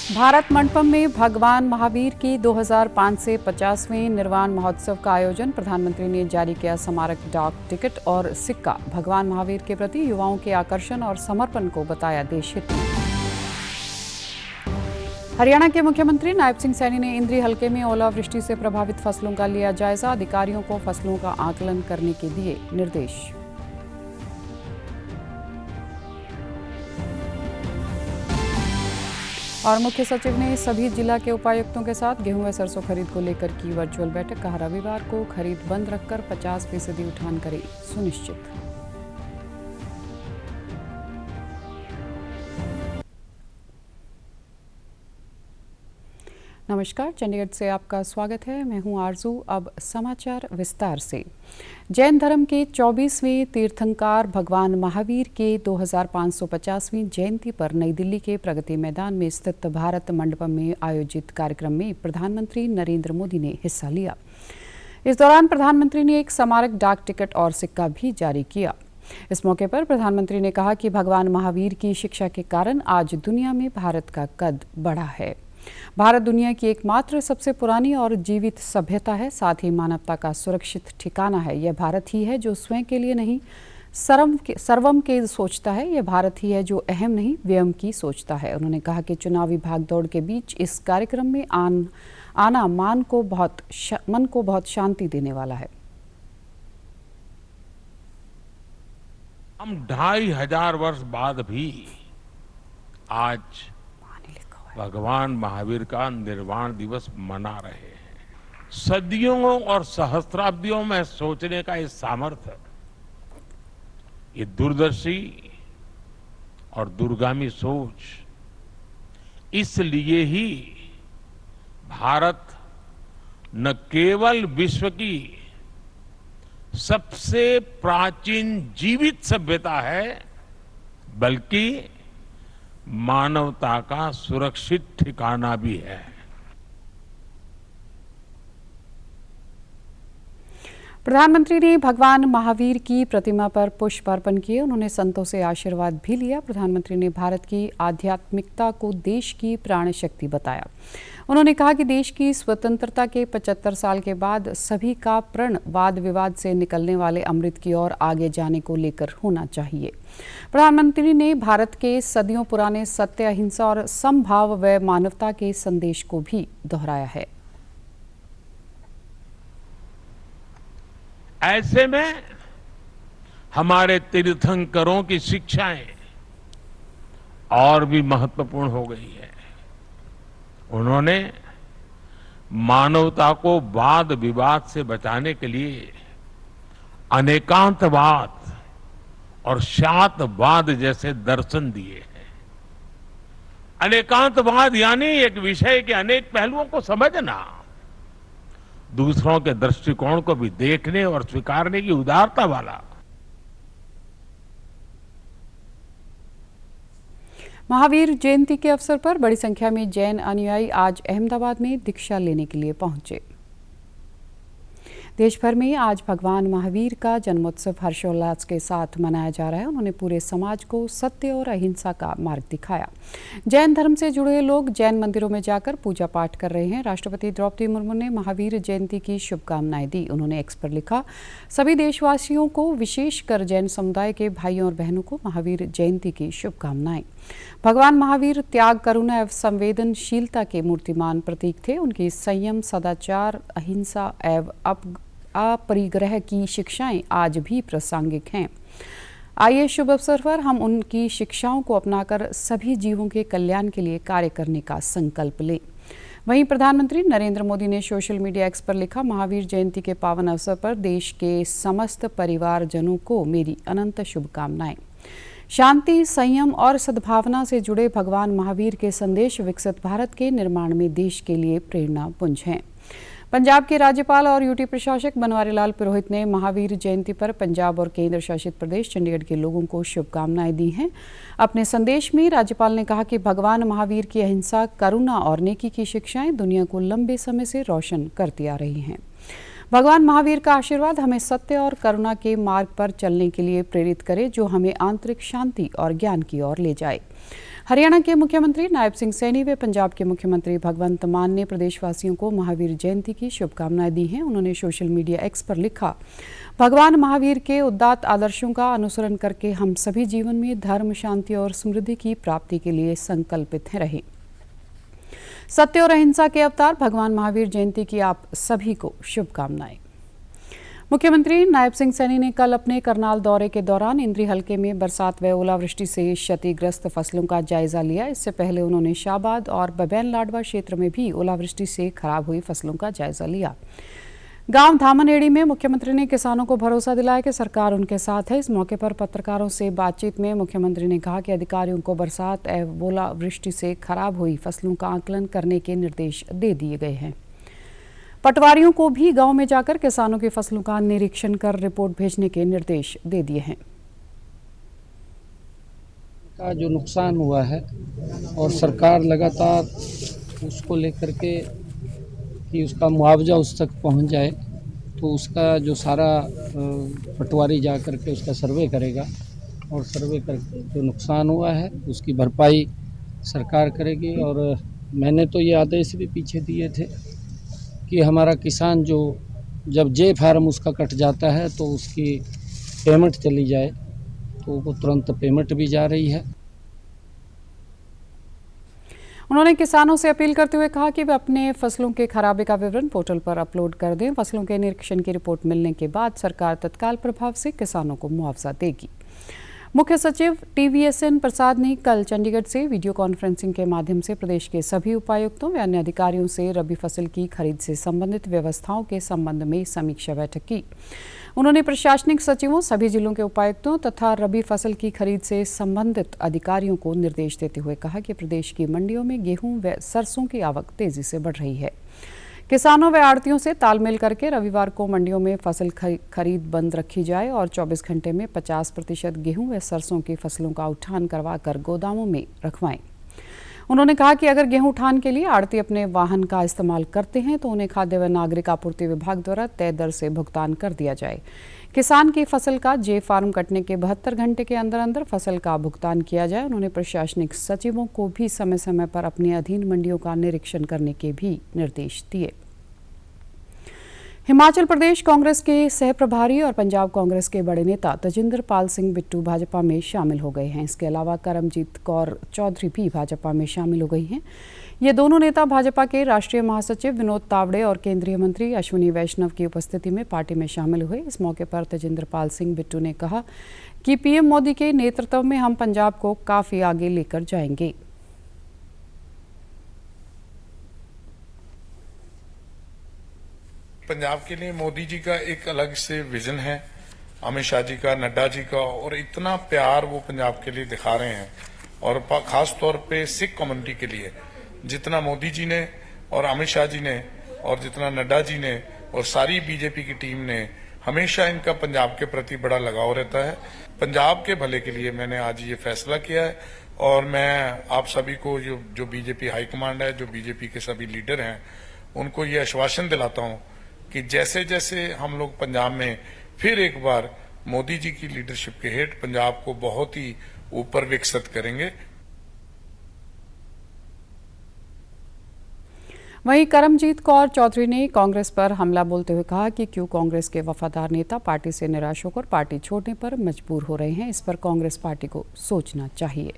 भारत मंडपम में भगवान महावीर की 2005 से 50वें निर्वाण महोत्सव का आयोजन। प्रधानमंत्री ने जारी किया स्मारक डाक टिकट और सिक्का। भगवान महावीर के प्रति युवाओं के आकर्षण और समर्पण को बताया देश हित में। हरियाणा के मुख्यमंत्री नायब सिंह सैनी ने इंद्री हलके में ओलावृष्टि से प्रभावित फसलों का लिया जायजा। अधिकारियों को फसलों का आकलन करने के दिए निर्देश। और मुख्य सचिव ने सभी जिला के उपायुक्तों के साथ गेहूं व सरसों खरीद को लेकर की वर्चुअल बैठक। कहा, रविवार को खरीद बंद रखकर 50% उठान करें सुनिश्चित। नमस्कार, चंडीगढ़ से आपका स्वागत है। मैं हूं आरजू। अब समाचार विस्तार से। जैन धर्म के 24वें तीर्थंकर भगवान महावीर के 2550वीं जयंती पर नई दिल्ली के प्रगति मैदान में स्थित भारत मंडपम में आयोजित कार्यक्रम में प्रधानमंत्री नरेंद्र मोदी ने हिस्सा लिया। इस दौरान प्रधानमंत्री ने एक स्मारक डाक टिकट और सिक्का भी जारी किया। इस मौके पर प्रधानमंत्री ने कहा कि भगवान महावीर की शिक्षा के कारण आज दुनिया में भारत का कद बढ़ा है। भारत दुनिया की एकमात्र सबसे पुरानी और जीवित सभ्यता है, साथ ही मानवता का सुरक्षित ठिकाना है। यह भारत ही है जो स्वयं के लिए नहीं सर्वम के सोचता है। यह भारत ही है जो अहम नहीं व्यम की सोचता है। उन्होंने कहा कि चुनावी भागदौड़ के बीच इस कार्यक्रम में आना मन को बहुत शांति देने वाला है। हम 2500 वर्ष बाद भी आज भगवान महावीर का निर्वाण दिवस मना रहे हैं। सदियों और सहस्त्राब्दियों में सोचने का ये सामर्थ्य, ये दूरदर्शी और दूरगामी सोच, इसलिए ही भारत न केवल विश्व की सबसे प्राचीन जीवित सभ्यता है, बल्कि मानवता का सुरक्षित ठिकाना भी है। प्रधानमंत्री ने भगवान महावीर की प्रतिमा पर पुष्प अर्पण किए। उन्होंने संतों से आशीर्वाद भी लिया। प्रधानमंत्री ने भारत की आध्यात्मिकता को देश की प्राण शक्ति बताया। उन्होंने कहा कि देश की स्वतंत्रता के 75 साल के बाद सभी का प्रण वाद विवाद से निकलने वाले अमृत की ओर आगे जाने को लेकर होना चाहिए। प्रधानमंत्री ने भारत के सदियों पुराने सत्य, अहिंसा और समभाव व मानवता के संदेश को भी दोहराया है। ऐसे में हमारे तीर्थंकरों की शिक्षाएं और भी महत्वपूर्ण हो गई है। उन्होंने मानवता को वाद विवाद से बचाने के लिए अनेकांतवाद और शातवाद जैसे दर्शन दिए हैं। अनेकांतवाद यानी एक विषय के अनेक पहलुओं को समझना, दूसरों के दृष्टिकोण को भी देखने और स्वीकारने की उदारता वाला। महावीर जयंती के अवसर पर बड़ी संख्या में जैन अनुयायी आज अहमदाबाद में दीक्षा लेने के लिए पहुंचे। देश भर में आज भगवान महावीर का जन्मोत्सव हर्षोल्लास के साथ मनाया जा रहा है। उन्होंने पूरे समाज को सत्य और अहिंसा का मार्ग दिखाया। जैन धर्म से जुड़े लोग जैन मंदिरों में जाकर पूजा पाठ कर रहे हैं। राष्ट्रपति द्रौपदी मुर्मू ने महावीर जयंती की शुभकामनाएं दी। उन्होंने एक्स पर लिखा, सभी देशवासियों को, विशेषकर जैन समुदाय के भाइयों और बहनों को महावीर जयंती की शुभकामनाएं। भगवान महावीर त्याग, करुणा एवं संवेदनशीलता के मूर्तिमान प्रतीक थे। उनकी संयम, सदाचार, अहिंसा एवं अपरिग्रह की शिक्षाएं आज भी प्रासंगिक हैं। आइए शुभ अवसर पर हम उनकी शिक्षाओं को अपनाकर सभी जीवों के कल्याण के लिए कार्य करने का संकल्प लें। वहीं प्रधानमंत्री नरेंद्र मोदी ने सोशल मीडिया एक्स पर लिखा, महावीर जयंती के पावन अवसर पर देश के समस्त परिवारजनों को मेरी अनंत शुभकामनाएं। शांति, संयम और सद्भावना से जुड़े भगवान महावीर के संदेश विकसित भारत के निर्माण में देश के लिए प्रेरणा पुंज हैं। पंजाब के राज्यपाल और यूटी प्रशासक बनवारी लाल पुरोहित ने महावीर जयंती पर पंजाब और केंद्र शासित प्रदेश चंडीगढ़ के लोगों को शुभकामनाएं दी हैं। अपने संदेश में राज्यपाल ने कहा कि भगवान महावीर की अहिंसा, करुणा और नेकी की शिक्षाएं दुनिया को लंबे समय से रोशन करती आ रही हैं। भगवान महावीर का आशीर्वाद हमें सत्य और करुणा के मार्ग पर चलने के लिए प्रेरित करे, जो हमें आंतरिक शांति और ज्ञान की ओर ले जाए। हरियाणा के मुख्यमंत्री नायब सिंह सैनी व पंजाब के मुख्यमंत्री भगवंत मान ने प्रदेशवासियों को महावीर जयंती की शुभकामनाएं दी हैं। उन्होंने सोशल मीडिया एक्स पर लिखा, भगवान महावीर के उदात्त आदर्शों का अनुसरण करके हम सभी जीवन में धर्म, शांति और समृद्धि की प्राप्ति के लिए संकल्पित रहें। सत्य और अहिंसा के अवतार भगवान महावीर जयंती की आप सभी को शुभकामनाएं। मुख्यमंत्री नायब सिंह सैनी ने कल अपने करनाल दौरे के दौरान इंद्री हलके में बरसात व ओलावृष्टि से क्षतिग्रस्त फसलों का जायजा लिया। इससे पहले उन्होंने शाहबाद और बबैन लाडवा क्षेत्र में भी ओलावृष्टि से खराब हुई फसलों का जायजा लिया। गांव धामनहेड़ी में मुख्यमंत्री ने किसानों को भरोसा दिलाया कि सरकार उनके साथ है। इस मौके पर पत्रकारों से बातचीत में मुख्यमंत्री ने कहा कि अधिकारियों को बरसात एवं ओलावृष्टि से खराब हुई फसलों का आकलन करने के निर्देश दे दिए गए हैं। पटवारियों को भी गांव में जाकर किसानों की फसलों का निरीक्षण कर रिपोर्ट भेजने के निर्देश दे दिए हैं। का जो नुकसान हुआ है और सरकार लगातार उसको लेकर के कि उसका मुआवजा उस तक पहुंच जाए, तो उसका जो सारा पटवारी जा कर के उसका सर्वे करेगा और सर्वे करके जो नुकसान हुआ है उसकी भरपाई सरकार करेगी। और मैंने तो ये आदेश भी पीछे दिए थे कि हमारा किसान जो जब जे फार्म उसका कट जाता है तो उसकी पेमेंट चली जाए, तो वो तुरंत पेमेंट भी जा रही है। उन्होंने किसानों से अपील करते हुए कहा कि वे अपने फसलों के खराबे का विवरण पोर्टल पर अपलोड कर दें। फसलों के निरीक्षण की रिपोर्ट मिलने के बाद सरकार तत्काल प्रभाव से किसानों को मुआवजा देगी। मुख्य सचिव TVSN प्रसाद ने कल चंडीगढ़ से वीडियो कॉन्फ्रेंसिंग के माध्यम से प्रदेश के सभी उपायुक्तों व अन्य अधिकारियों से रबी फसल की खरीद से संबंधित व्यवस्थाओं के संबंध में समीक्षा बैठक की। उन्होंने प्रशासनिक सचिवों, सभी जिलों के उपायुक्तों तथा रबी फसल की खरीद से संबंधित अधिकारियों को निर्देश देते हुए कहा कि प्रदेश की मंडियों में गेहूं व सरसों की आवक तेजी से बढ़ रही है। किसानों व आड़तियों से तालमेल करके रविवार को मंडियों में फसल खरीद बंद रखी जाए और 24 घंटे में 50% गेहूं व सरसों की फसलों का उठान करवाकर गोदामों में रखवाएं। उन्होंने कहा कि अगर गेहूं उठान के लिए आड़ती अपने वाहन का इस्तेमाल करते हैं तो उन्हें खाद्य व नागरिक आपूर्ति विभाग द्वारा तय दर से भुगतान कर दिया जाए। किसान की फसल का जे फार्म कटने के 72 घंटे के अंदर अंदर फसल का भुगतान किया जाए। उन्होंने प्रशासनिक सचिवों को भी समय समय पर अपने अधीन मंडियों का निरीक्षण करने के भी निर्देश दिए। हिमाचल प्रदेश कांग्रेस के सह प्रभारी और पंजाब कांग्रेस के बड़े नेता तजिंदर पाल सिंह बिट्टू भाजपा में शामिल हो गए हैं। इसके अलावा करमजीत कौर चौधरी भी भाजपा में शामिल हो गई हैं। ये दोनों नेता भाजपा के राष्ट्रीय महासचिव विनोद तावड़े और केंद्रीय मंत्री अश्विनी वैष्णव की उपस्थिति में पार्टी में शामिल हुए। इस मौके पर तजिंदर पाल सिंह बिट्टू ने कहा कि पीएम मोदी के नेतृत्व में हम पंजाब को काफी आगे लेकर जाएंगे। पंजाब के लिए मोदी जी का एक अलग से विजन है, अमित शाह जी का, नड्डा जी का, और इतना प्यार वो पंजाब के लिए दिखा रहे हैं। और खास तौर पे सिख कम्युनिटी के लिए जितना मोदी जी ने और अमित शाह जी ने और जितना नड्डा जी ने और सारी बीजेपी की टीम ने, हमेशा इनका पंजाब के प्रति बड़ा लगाव रहता है। पंजाब के भले के लिए मैंने आज ये फैसला किया है और मैं आप सभी को जो बीजेपी हाईकमांड है, जो बीजेपी के सभी लीडर हैं, उनको ये आश्वासन दिलाता हूं कि जैसे जैसे हम लोग पंजाब में फिर एक बार मोदी जी की लीडरशिप के हेठ पंजाब को बहुत ही ऊपर विकसित करेंगे। वहीं करमजीत कौर चौधरी ने कांग्रेस पर हमला बोलते हुए कहा कि क्यों कांग्रेस के वफादार नेता पार्टी से निराश होकर पार्टी छोड़ने पर मजबूर हो रहे हैं। इस पर कांग्रेस पार्टी को सोचना चाहिए।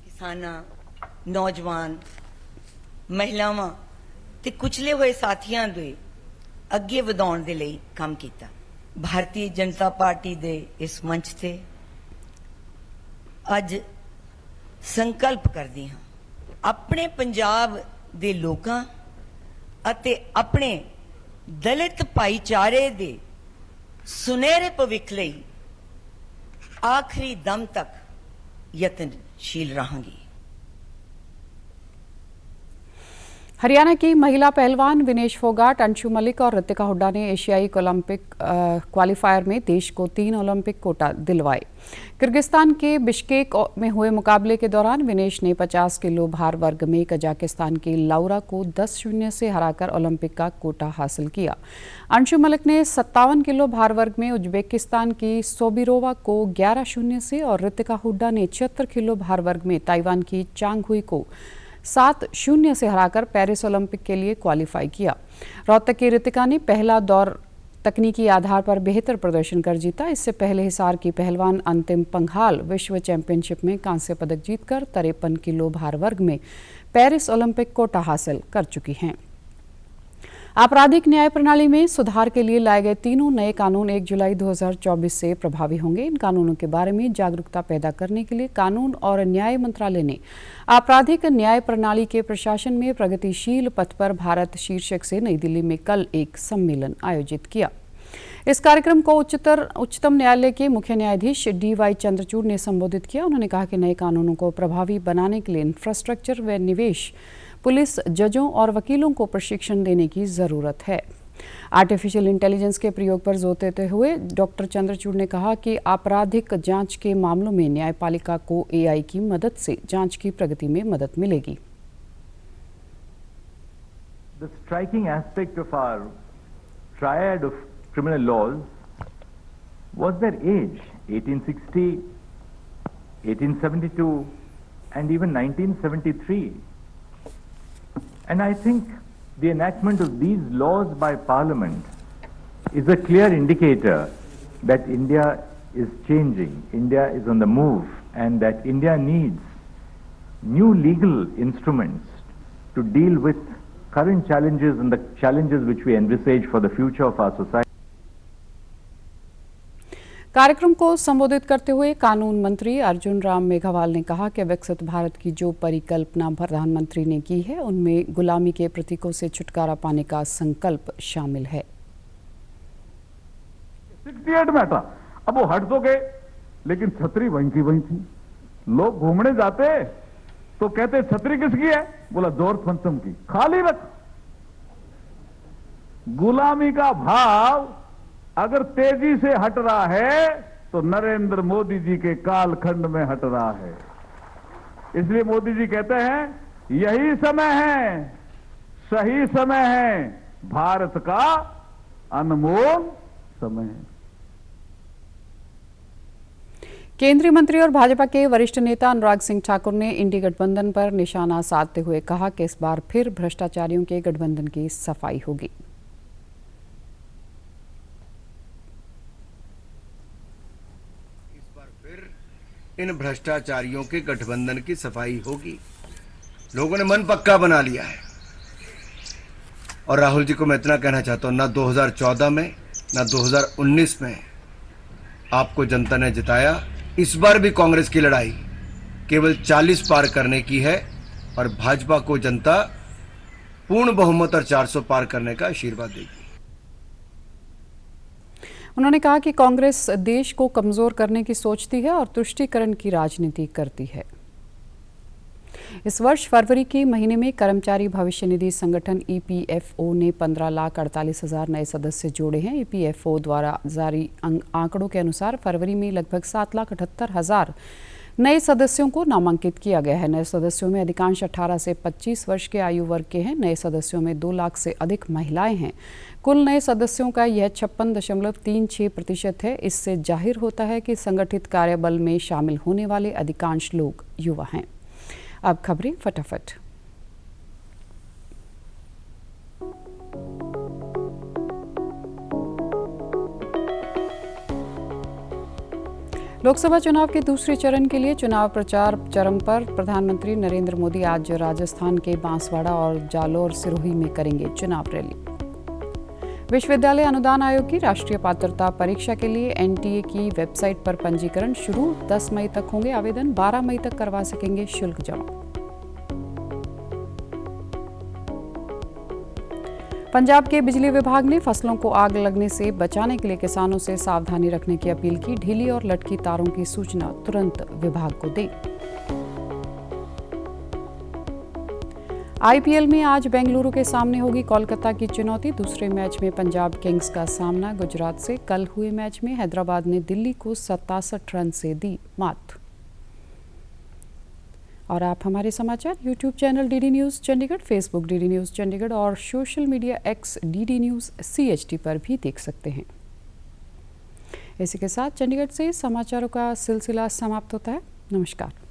किसाना, नौजवान, महिलावां ते कुचले हुए साथियां दे अगे ਵਧਾਉਣ ਦੇ ਲਈ ਕੰਮ ਕੀਤਾ। भारतीय जनता पार्टी ਦੇ ਇਸ ਮੰਚ ਤੇ ਅੱਜ ਸੰਕਲਪ ਕਰਦੀ ਹਾਂ ਆਪਣੇ ਪੰਜਾਬ ਦੇ ਲੋਕਾਂ ਅਤੇ ਆਪਣੇ ਦਲਿਤ ਭਾਈਚਾਰੇ ਦੇ ਸੁਨਹਿਰੇ ਭਵਿੱਖ ਲਈ ਆਖਰੀ ਦਮ ਤੱਕ ਯਤਨਸ਼ੀਲ ਰਹਾਂਗੀ। हरियाणा की महिला पहलवान विनेश फोगाट, अंशु मलिक और ऋतिका हुड्डा ने एशियाई ओलंपिक क्वालिफायर में देश को 3 ओलंपिक कोटा दिलवाए। किर्गिस्तान के बिश्केक में हुए मुकाबले के दौरान विनेश ने 50 किलो भार वर्ग में कजाकिस्तान की लाउरा को 10-0 से हराकर ओलंपिक का कोटा हासिल किया। अंशु मलिक ने 57 किलो भार वर्ग में उज्बेकिस्तान की सोबिरोवा को 11-0 से और ऋतिका हुड्डा ने 76 किलो भार वर्ग में ताइवान की चांग हुई को 7-0 से हराकर पेरिस ओलंपिक के लिए क्वालिफाई किया। रोहतक की ऋतिका ने पहला दौर तकनीकी आधार पर बेहतर प्रदर्शन कर जीता। इससे पहले हिसार की पहलवान अंतिम पंघाल विश्व चैंपियनशिप में कांस्य पदक जीतकर 53 किलो भार वर्ग में पेरिस ओलंपिक कोटा हासिल कर चुकी हैं। आपराधिक न्याय प्रणाली में सुधार के लिए लाए गए तीनों नए कानून 1 जुलाई 2024 से प्रभावी होंगे। इन कानूनों के बारे में जागरूकता पैदा करने के लिए कानून और न्याय मंत्रालय ने आपराधिक न्याय प्रणाली के प्रशासन में प्रगतिशील पथ पर भारत शीर्षक से नई दिल्ली में कल एक सम्मेलन आयोजित किया। इस कार्यक्रम को उच्चतम न्यायालय के मुख्य न्यायाधीश DY चंद्रचूड़ ने संबोधित किया। उन्होंने कहा कि नए कानूनों को प्रभावी बनाने के लिए इंफ्रास्ट्रक्चर व निवेश, पुलिस, जजों और वकीलों को प्रशिक्षण देने की जरूरत है। आर्टिफिशियल इंटेलिजेंस के प्रयोग पर जोर देते हुए डॉक्टर चंद्रचूड़ ने कहा कि आपराधिक जांच के मामलों में न्यायपालिका को AI की मदद से जांच की प्रगति में मदद मिलेगी। The striking aspect of our triad of criminal laws was their age, 1860, 1872, and even 1973. And I think the enactment of these laws by Parliament is a clear indicator that India is changing, India is on the move, and that India needs new legal instruments to deal with current challenges and the challenges which we envisage for the future of our society. कार्यक्रम को संबोधित करते हुए कानून मंत्री अर्जुन राम मेघवाल ने कहा कि विकसित भारत की जो परिकल्पना प्रधानमंत्री ने की है उनमें गुलामी के प्रतीकों से छुटकारा पाने का संकल्प शामिल है। 68 में था, अब वो हट तो गए, लेकिन छतरी वहीं की वहीं थी। लोग घूमने जाते तो कहते छतरी किसकी है? बोला जॉर्ज पंचम की, खाली रख। गुलामी का भाव अगर तेजी से हट रहा है तो नरेंद्र मोदी जी के कालखंड में हट रहा है। इसलिए मोदी जी कहते हैं यही समय है, सही समय है, भारत का अनमोल समय है। केंद्रीय मंत्री और भाजपा के वरिष्ठ नेता अनुराग सिंह ठाकुर ने इंडी गठबंधन पर निशाना साधते हुए कहा कि इस बार फिर भ्रष्टाचारियों के गठबंधन की सफाई होगी। इन भ्रष्टाचारियों के गठबंधन की सफाई होगी। लोगों ने मन पक्का बना लिया है। और राहुल जी को मैं इतना कहना चाहता हूं, ना 2014 में ना 2019 में आपको जनता ने जिताया। इस बार भी कांग्रेस की लड़ाई केवल 40 पार करने की है और भाजपा को जनता पूर्ण बहुमत और 400 पार करने का आशीर्वाद देगी। उन्होंने कहा कि कांग्रेस देश को कमजोर करने की सोचती है और तुष्टीकरण की राजनीति करती है। इस वर्ष फरवरी के महीने में कर्मचारी भविष्य निधि संगठन EPFO ने 15,48,000 नए सदस्य जोड़े हैं। EPFO द्वारा जारी आंकड़ों के अनुसार फरवरी में लगभग 7,78,000 नए सदस्यों को नामांकित किया गया है। नए सदस्यों में अधिकांश 18 से 25 वर्ष के आयु वर्ग के हैं। नए सदस्यों में 2 लाख से अधिक महिलाएं हैं। कुल नए सदस्यों का यह 56.36% है। इससे जाहिर होता है कि संगठित कार्यबल में शामिल होने वाले अधिकांश लोग युवा हैं। अब खबरें फटाफट। लोकसभा चुनाव के दूसरे चरण के लिए चुनाव प्रचार चरम पर। प्रधानमंत्री नरेंद्र मोदी आज राजस्थान के बांसवाड़ा और जालोर सिरोही में करेंगे चुनाव रैली। विश्वविद्यालय अनुदान आयोग की राष्ट्रीय पात्रता परीक्षा के लिए NTA की वेबसाइट पर पंजीकरण शुरू। 10 मई तक होंगे आवेदन, 12 मई तक करवा सकेंगे शुल्क जमा। पंजाब के बिजली विभाग ने फसलों को आग लगने से बचाने के लिए किसानों से सावधानी रखने की अपील की। ढीली और लटकी तारों की सूचना तुरंत विभाग को दें। आईपीएल में आज बेंगलुरु के सामने होगी कोलकाता की चुनौती। दूसरे मैच में पंजाब किंग्स का सामना गुजरात से। कल हुए मैच में हैदराबाद ने दिल्ली को 67 रन से दी मात। और आप हमारे समाचार YouTube channel DD News Chandigarh, Facebook DD News Chandigarh और social media X DD News CHD पर भी देख सकते हैं। इसी के साथ चंडीगढ़ से समाचारों का सिलसिला समाप्त होता है। नमस्कार।